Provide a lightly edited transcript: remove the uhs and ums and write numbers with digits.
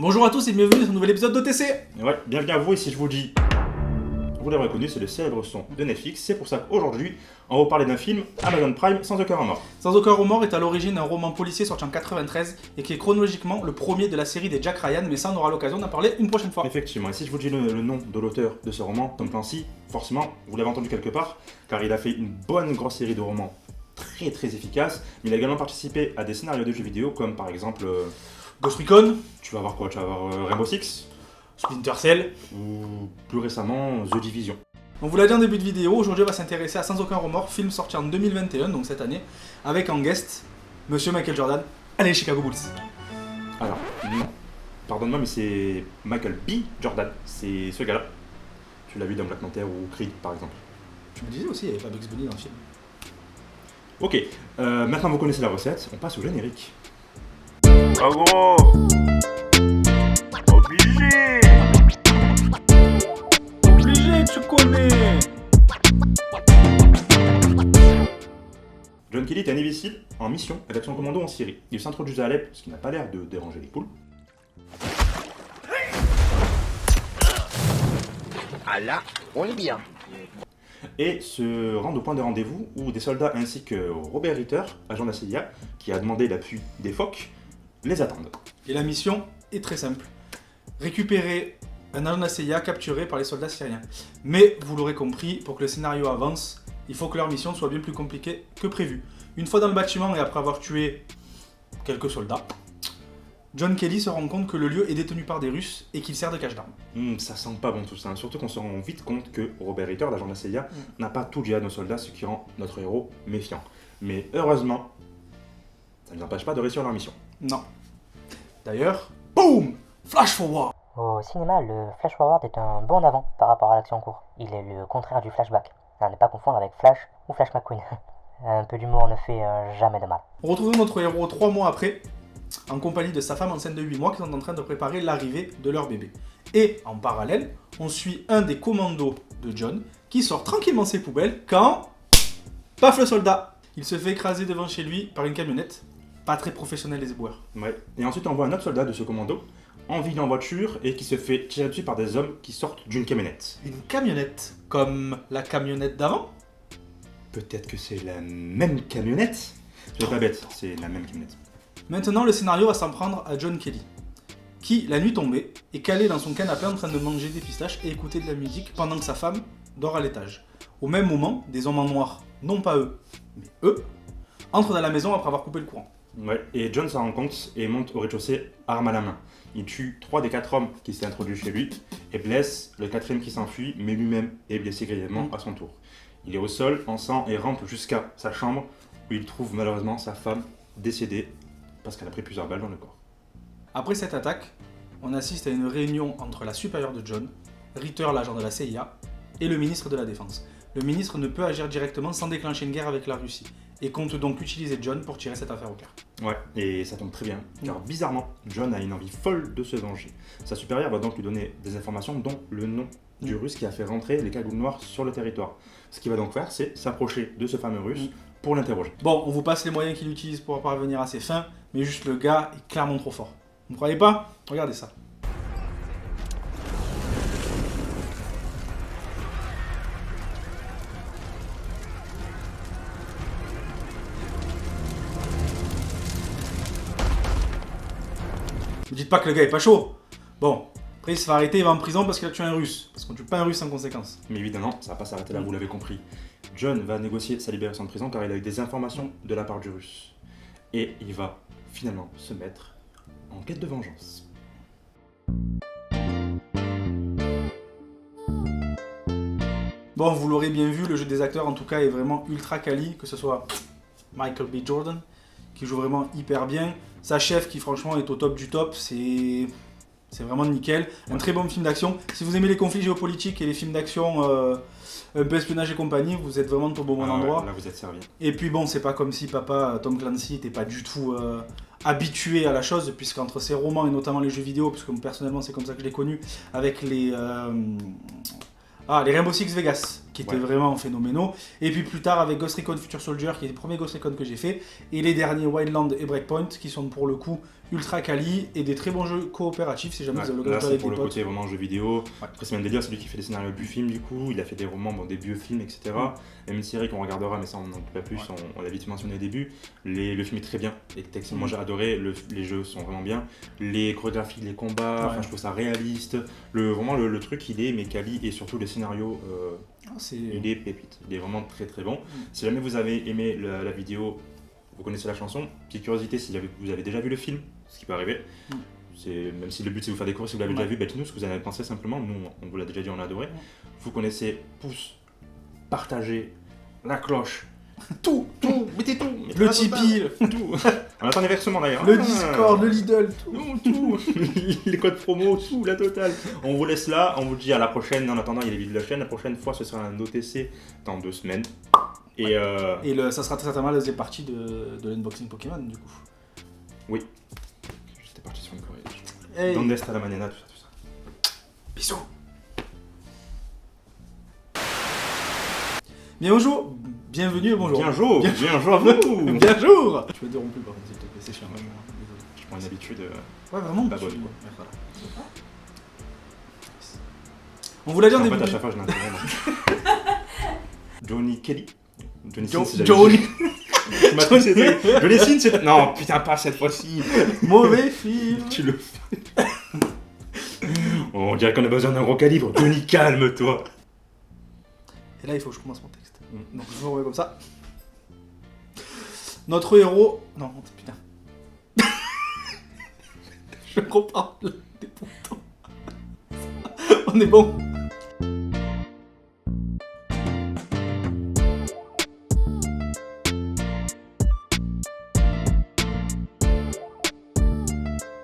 Bonjour à tous et bienvenue dans un nouvel épisode d'OTC. Ouais, bienvenue à vous, et si je vous dis, vous l'avez reconnu, c'est le célèbre son de Netflix. C'est pour ça qu'aujourd'hui, on va vous parler d'un film Amazon Prime, Sans aucun remords. Sans aucun remords est à l'origine un roman policier sorti en 93 et qui est chronologiquement le premier de la série des Jack Ryan, mais ça on aura l'occasion d'en parler une prochaine fois. Effectivement, et si je vous dis le nom de l'auteur de ce roman, Tom Clancy, forcément, vous l'avez entendu quelque part, car il a fait une bonne grosse série de romans très efficaces, mais il a également participé à des scénarios de jeux vidéo, comme par exemple, Ghost Recon, tu vas voir quoi, tu vas voir Rainbow Six, Splinter Cell, ou plus récemment The Division. On vous l'a dit en début de vidéo, aujourd'hui on va s'intéresser à Sans aucun remords, film sorti en 2021, donc cette année, avec en guest, Monsieur Michael Jordan, allez Chicago Bulls. Alors, non, pardonne-moi, mais c'est Michael B. Jordan, c'est ce gars-là. Tu l'as vu dans Black Panther ou Creed, par exemple. Je me disais aussi, il n'y avait pas Bugs Bunny dans le film. Ok, maintenant vous connaissez la recette, on passe au générique. Ah gros, obligé. Obligé, tu connais. John Kelly est un imbécile en mission avec son commando en Syrie. Il s'introduit à Alep, ce qui n'a pas l'air de déranger les poules. Ah là, on est bien. Et se rend au point de rendez-vous où des soldats ainsi que Robert Ritter, agent de la CIA, qui a demandé l'appui des phoques, les attendent. Et la mission est très simple. Récupérer un agent de la CIA capturé par les soldats syriens. Mais, vous l'aurez compris, pour que le scénario avance, il faut que leur mission soit bien plus compliquée que prévu. Une fois dans le bâtiment et après avoir tué quelques soldats, John Kelly se rend compte que le lieu est détenu par des Russes et qu'il sert de cache d'armes. Ça sent pas bon tout ça, surtout qu'on se rend vite compte que Robert Ritter, l'agent de la CIA, n'a pas tout dit à nos soldats, ce qui rend notre héros méfiant. Mais heureusement, ça ne les empêche pas de réussir leur mission. Non. D'ailleurs, boum, flash forward. Au cinéma, le flash forward est un bond en avant par rapport à l'action en cours. Il est le contraire du flashback. À ne pas confondre avec Flash ou Flash McQueen. Un peu d'humour ne fait jamais de mal. On retrouve notre héros 3 mois après, en compagnie de sa femme enceinte de 8 mois qui sont en train de préparer l'arrivée de leur bébé. Et en parallèle, on suit un des commandos de John qui sort tranquillement ses poubelles quand... Paf le soldat. Il se fait écraser devant chez lui par une camionnette. Pas très professionnel les éboueurs. Ouais. Et ensuite on voit un autre soldat de ce commando, en ville en voiture, et qui se fait tirer dessus par des hommes qui sortent d'une camionnette. Une camionnette, comme la camionnette d'avant. Peut-être que c'est la même camionnette. Je suis pas bête, c'est la même camionnette. Maintenant, le scénario va s'en prendre à John Kelly, qui, la nuit tombée, est calé dans son canapé en train de manger des pistaches et écouter de la musique pendant que sa femme dort à l'étage. Au même moment, des hommes en noir, non pas eux, mais eux, entrent dans la maison après avoir coupé le courant. Ouais, et John s'en rend compte et monte au rez-de-chaussée, arme à la main. Il tue 3 des 4 hommes qui s'étaient introduits chez lui et blesse le 4e qui s'enfuit, mais lui-même est blessé grièvement à son tour. Il est au sol, en sang, et rampe jusqu'à sa chambre où il trouve malheureusement sa femme décédée parce qu'elle a pris plusieurs balles dans le corps. Après cette attaque, on assiste à une réunion entre la supérieure de John, Ritter, l'agent de la CIA, et le ministre de la Défense. Le ministre ne peut agir directement sans déclencher une guerre avec la Russie, et compte donc utiliser John pour tirer cette affaire au clair. Ouais, et ça tombe très bien, car bizarrement, John a une envie folle de se venger. Sa supérieure va donc lui donner des informations, dont le nom du russe qui a fait rentrer les cagoules noires sur le territoire. Ce qu'il va donc faire, c'est s'approcher de ce fameux russe pour l'interroger. Bon, on vous passe les moyens qu'il utilise pour parvenir à ses fins, mais juste le gars est clairement trop fort. Vous ne croyez pas? Regardez ça. Ne dites pas que le gars est pas chaud. Bon, après il se fait arrêter, il va en prison parce qu'il a tué un russe. Parce qu'on tue pas un russe sans conséquence. Mais évidemment, ça va pas s'arrêter là, vous l'avez compris. John va négocier sa libération de prison car il a eu des informations de la part du russe. Et il va finalement se mettre en quête de vengeance. Bon, vous l'aurez bien vu, le jeu des acteurs en tout cas est vraiment ultra quali, que ce soit Michael B. Jordan, qui joue vraiment hyper bien, sa chef qui franchement est au top du top, c'est vraiment nickel. Un très bon film d'action. Si vous aimez les conflits géopolitiques et les films d'action, un peu espionnage et compagnie, vous êtes vraiment au bon endroit. Ouais, là vous êtes servi. Et puis bon, c'est pas comme si papa Tom Clancy n'était pas du tout habitué à la chose, puisqu'entre ses romans et notamment les jeux vidéo, parce que personnellement c'est comme ça que je l'ai connu, avec les Rainbow Six Vegas, qui étaient Ouais. vraiment phénoménaux. Et puis plus tard avec Ghost Recon Future Soldier, qui est le premier Ghost Recon que j'ai fait, et les derniers Wildland et Breakpoint, qui sont pour le coup ultra quali et des très bons jeux coopératifs si jamais Ouais, vous avez là, l'occasion c'est avec pour des le potes. côté vraiment jeu vidéo. Ouais. Après, c'est même délire, c'est lui qui fait les scénarios du film, du coup. Il a fait des romans, bon, des vieux films, etc. Il y a une série qu'on regardera, mais ça, on n'en dit pas plus. Ouais. On l'a vite mentionné au début. Le film est très bien. Moi, j'ai adoré. Les jeux sont vraiment bien. Les chorégraphies, les combats, Ouais. je trouve ça réaliste. Vraiment, le truc, il est quali. Et surtout, le scénario, il est pépite. Il est vraiment très très bon. Si jamais vous avez aimé la vidéo, vous connaissez la chanson. Petite curiosité, si vous avez déjà vu le film, ce qui peut arriver. Même si le but c'est de vous faire découvrir si vous l'avez déjà vu, dites-nous ce que vous en avez pensé simplement. Nous, on vous l'a déjà dit, on l'a adoré. Vous connaissez, pouce, partagez, la cloche, tout, mettez tout. Mettez Le la totale, Tipeee, tout. On attend les versements d'ailleurs. le Discord, le Lidl, tout. Tout, les codes promo, tout, la totale. On vous laisse là, on vous dit à la prochaine. En attendant, il y a les vidéos de la chaîne. La prochaine fois, ce sera un OTC dans 2 semaines. Et Ça sera très certainement la deuxième partie de l'unboxing Pokémon du coup. oui, j'étais parti sur une Corée. Hey. Donde está la mañana, tout ça. Bisous. Bonjour, bienvenue et bonjour. Bien jour, bien jour à vous. Bonjour. Tu m'as interrompu par contre, s'il te plaît, c'est chiant. Désolé. Je prends une habitude. Ouais, vraiment. Pas tu- bonne, quoi. Ouais, voilà. On vous l'a dit en En début fait, à de... chaque fois, je l'interromps. Johnny Kelly. Johnny Sins, c'est Johnny. Tu m'as trouvé, c'était. Johnny Sins, c'était. Non, putain, pas cette fois-ci. Mauvais film. Tu le fais. On dirait qu'on a besoin d'un gros calibre. Johnny, calme-toi. Et là, il faut que je commence mon texte. Donc je me remets comme ça. Notre héros... Non, putain. Je reparle des boutons. On est bon.